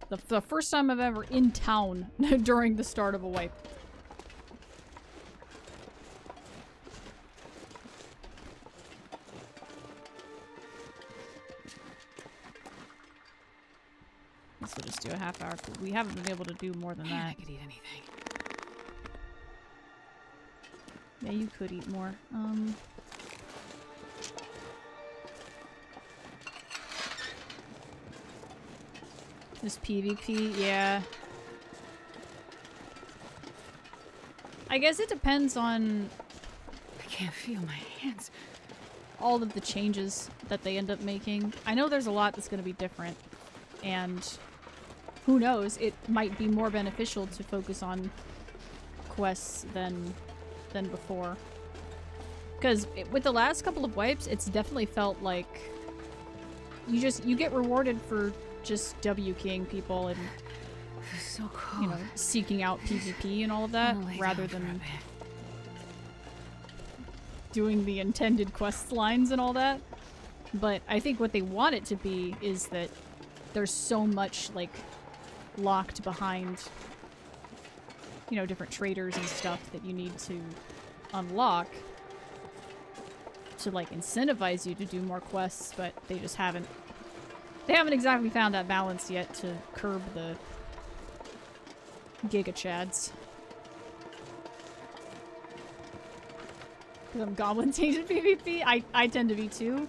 The first time I've ever in town during the start of a wipe. Guess we'll just do a half hour. We haven't been able to do more than that. I could eat anything. Yeah, you could eat more. Just PvP, yeah. I guess it depends on... I can't feel my hands. All of the changes that they end up making. I know there's a lot that's going to be different. And who knows, it might be more beneficial to focus on quests than before. Because with the last couple of wipes, it's definitely felt like you get rewarded for just W-keying people and So cold. you know, seeking out PvP and all of that, rather than doing the intended quest lines and all that. But I think what they want it to be is that there's so much, like, locked behind, you know, different traders and stuff that you need to unlock to, like, incentivize you to do more quests, but they just haven't. They haven't exactly found that balance yet to curb the Giga Chads. Because I'm goblin tainted PvP. I tend to be too.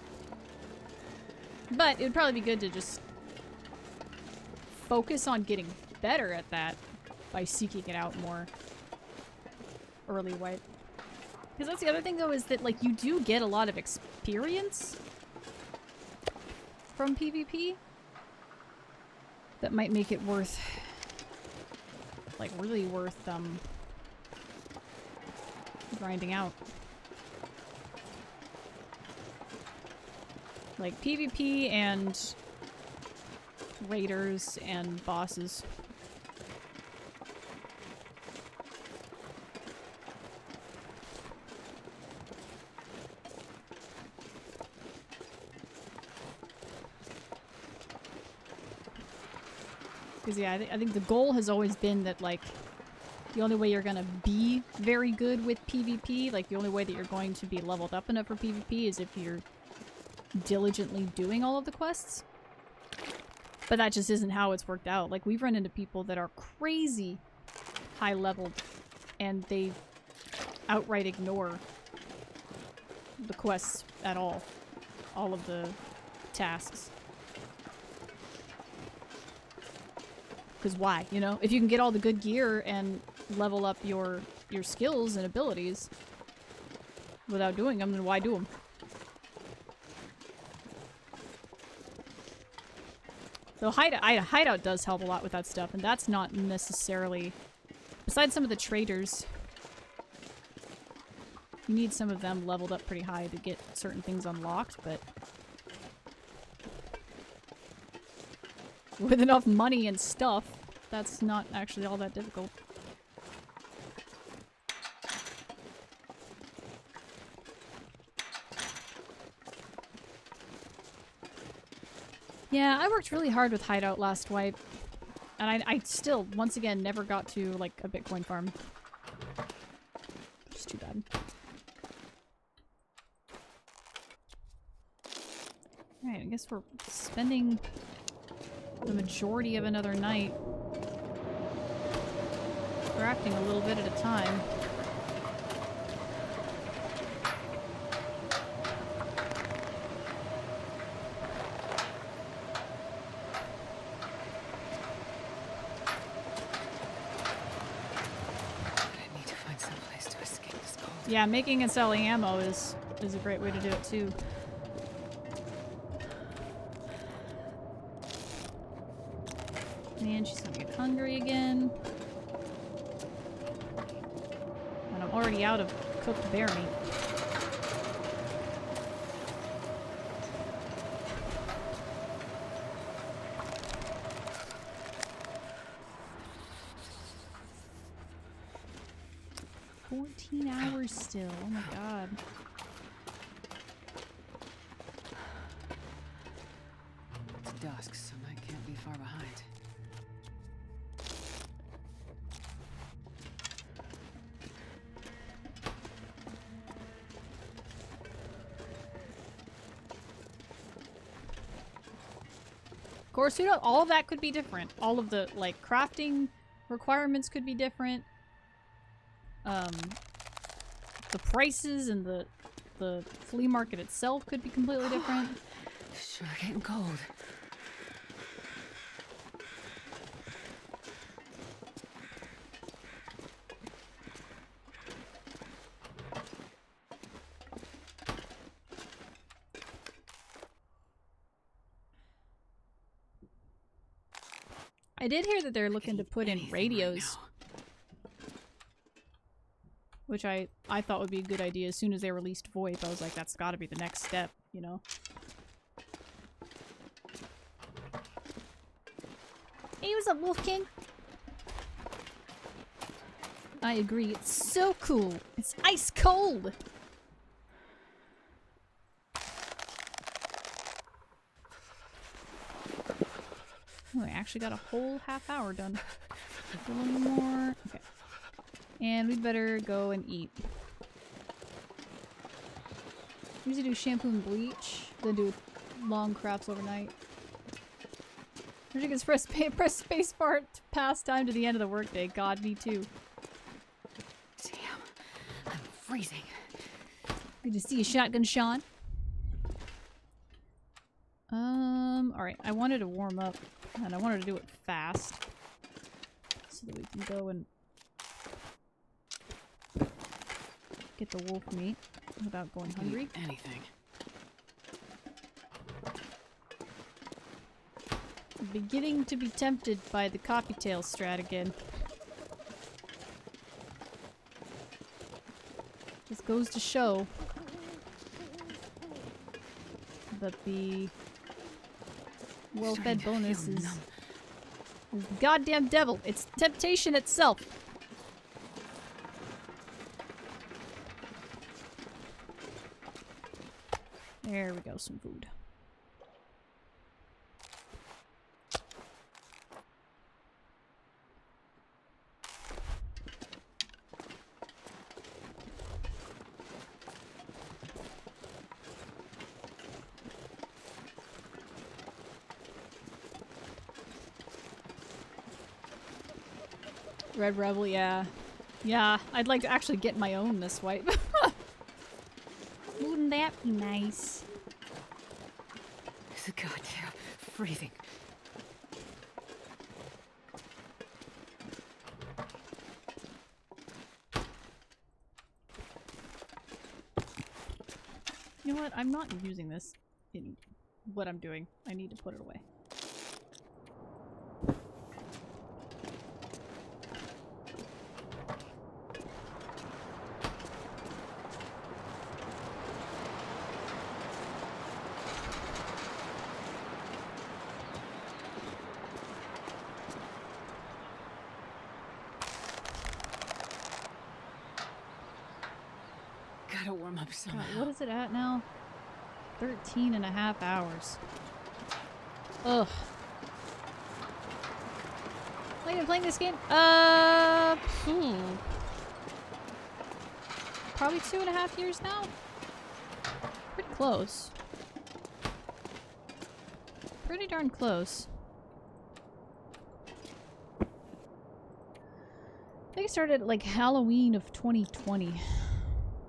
But it would probably be good to just focus on getting better at that by seeking it out more early wipe. Because that's the other thing though, is that like you do get a lot of experience from PvP that might make it worth, like really worth grinding out. Like PvP and raiders and bosses. Because yeah, I think the goal has always been that like the only way you're gonna be very good with PvP, like the only way that you're going to be leveled up enough for PvP is if you're diligently doing all of the quests. But that just isn't how it's worked out. Like, we've run into people that are crazy high leveled and they outright ignore the quests at all. All of the tasks. Because why, you know? If you can get all the good gear and level up your skills and abilities without doing them, then why do them? So hideout does help a lot with that stuff, and that's not necessarily... Besides some of the traders, you need some of them leveled up pretty high to get certain things unlocked, but... with enough money and stuff, that's not actually all that difficult. Yeah, I worked really hard with Hideout last wipe, and I still, once again, never got to, like, a Bitcoin farm. It's too bad. Alright, I guess we're spending the majority of another night crafting a little bit at a time. Yeah, making and selling ammo is a great way to do it too. Man, she's gonna get hungry again. And I'm already out of cooked bear meat. Still, oh my god. It's dusk, so I can't be far behind. course, who knows? All of that could be different. All of the, like, crafting requirements could be different. The prices and the flea market itself could be completely different. Sure getting cold. I did hear that they're looking to put in radios. Which I thought would be a good idea. As soon as they released VoIP, I was like, that's gotta be the next step, you know? Hey, what's up, Wolf King? I agree, it's so cool. It's ice cold! Oh, I actually got a whole half hour done. A little more. Okay. And we'd better go and eat. Usually do shampoo and bleach, then do long crafts overnight. Or you can press spacebar to pass time to the end of the workday. God, me too. Damn, I'm freezing. Good to see you, Shotgun Sean. Alright, I wanted to warm up, and I wanted to do it fast. So that we can go and get the wolf meat without going hungry. Anything. I'm beginning to be tempted by the copytail strat again. Just goes to show that the well-fed bonus is the goddamn devil. It's temptation itself. There we go, some food. Red Rebel, yeah. Yeah, I'd like to actually get my own this wipe. Wouldn't that be nice? It's a goddamn freezing. You know what? I'm not using this in what I'm doing. I need to put it away. Gotta warm up somehow. God, what is it at now? 13 and a half hours. Ugh. Have you been playing this game? Probably 2.5 years now? Pretty close. Pretty darn close. I think I started like Halloween of 2020.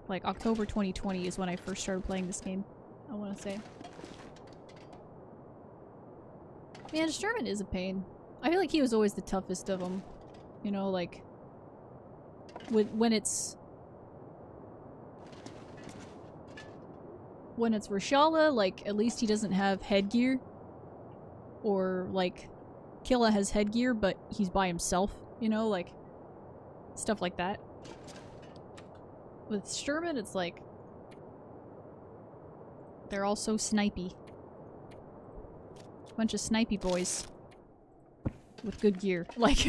Like October 2020 is when I first started playing this game, I want to say. Man, Sherman is a pain. I feel like he was always the toughest of them. You know, like when it's Rashala, like at least he doesn't have headgear. Or like Killa has headgear, but he's by himself. You know, like stuff like that. With Sherman, it's like they're all so snipey. Bunch of snipey boys with good gear, like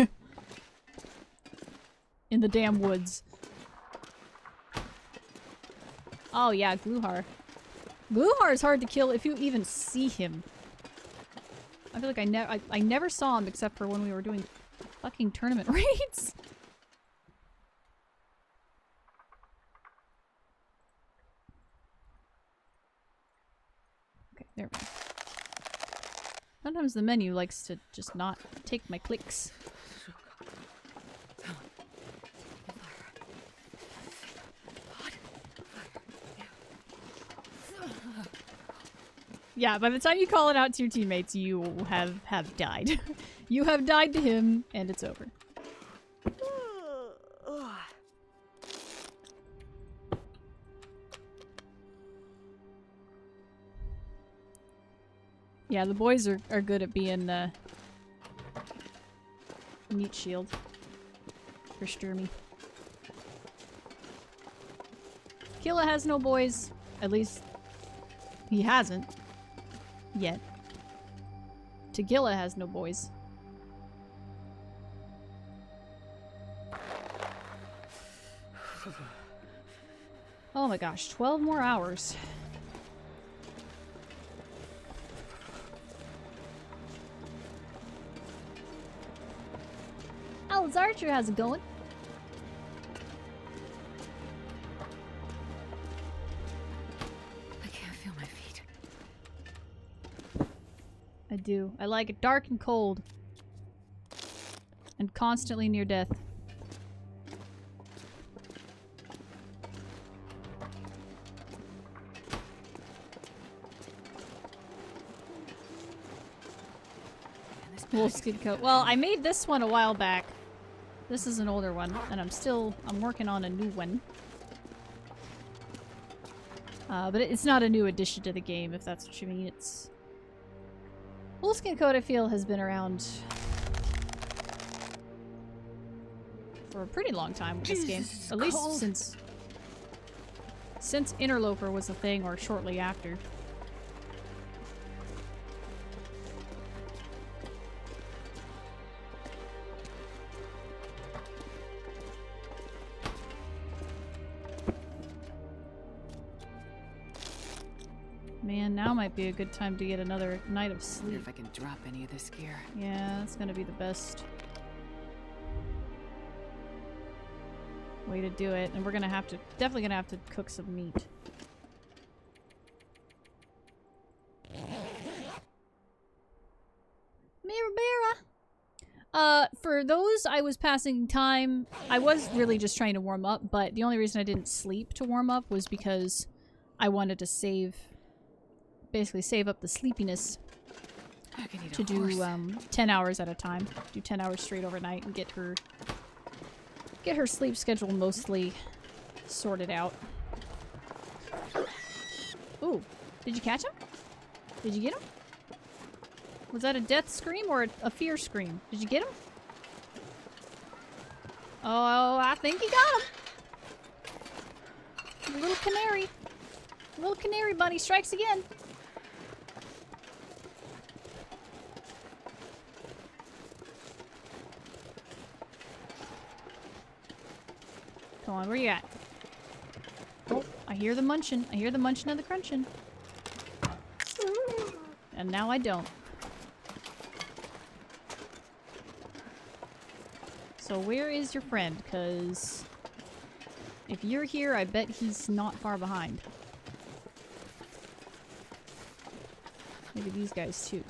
in the damn woods. Oh yeah, Gluhar. Gluhar is hard to kill if you even see him. I feel like I never saw him except for when we were doing fucking tournament raids. There we go. Sometimes the menu likes to just not take my clicks. Yeah, by the time you call it out to your teammates, you have died. You have died to him, and it's over. Yeah, the boys are good at being meat shield for Sturmy. Killa has no boys. At least he hasn't yet. Tagilla has no boys. Oh my gosh, 12 more hours. Alice Archer, how's it going? I can't feel my feet. I do. I like it dark and cold. And constantly near death. Wolfskin coat. Well, I made this one a while back. This is an older one, and I'm working on a new one. But it's not a new addition to the game, if that's what you mean. It's... Wolfskin coat, I feel, has been around for a pretty long time with this game. At least since Interloper was a thing, or shortly after. Man, now might be a good time to get another night of Wonder sleep. if I can drop any of this gear. Yeah, that's gonna be the best way to do it. And we're gonna have to, definitely gonna have to cook some meat. Mirabera! For those I was passing time, I was really just trying to warm up, but the only reason I didn't sleep to warm up was because I wanted to basically save up the sleepiness to do 10 hours at a time. Do 10 hours straight overnight and get her sleep schedule mostly sorted out. Ooh, did you catch him? Did you get him? Was that a death scream or a fear scream? Did you get him? Oh, I think you got him. Little canary. Little canary bunny strikes again. Come on, where you at? Oh, I hear the munching. I hear the munching and the crunching. And now I don't. So where is your friend? Because if you're here, I bet he's not far behind. Maybe these guys too.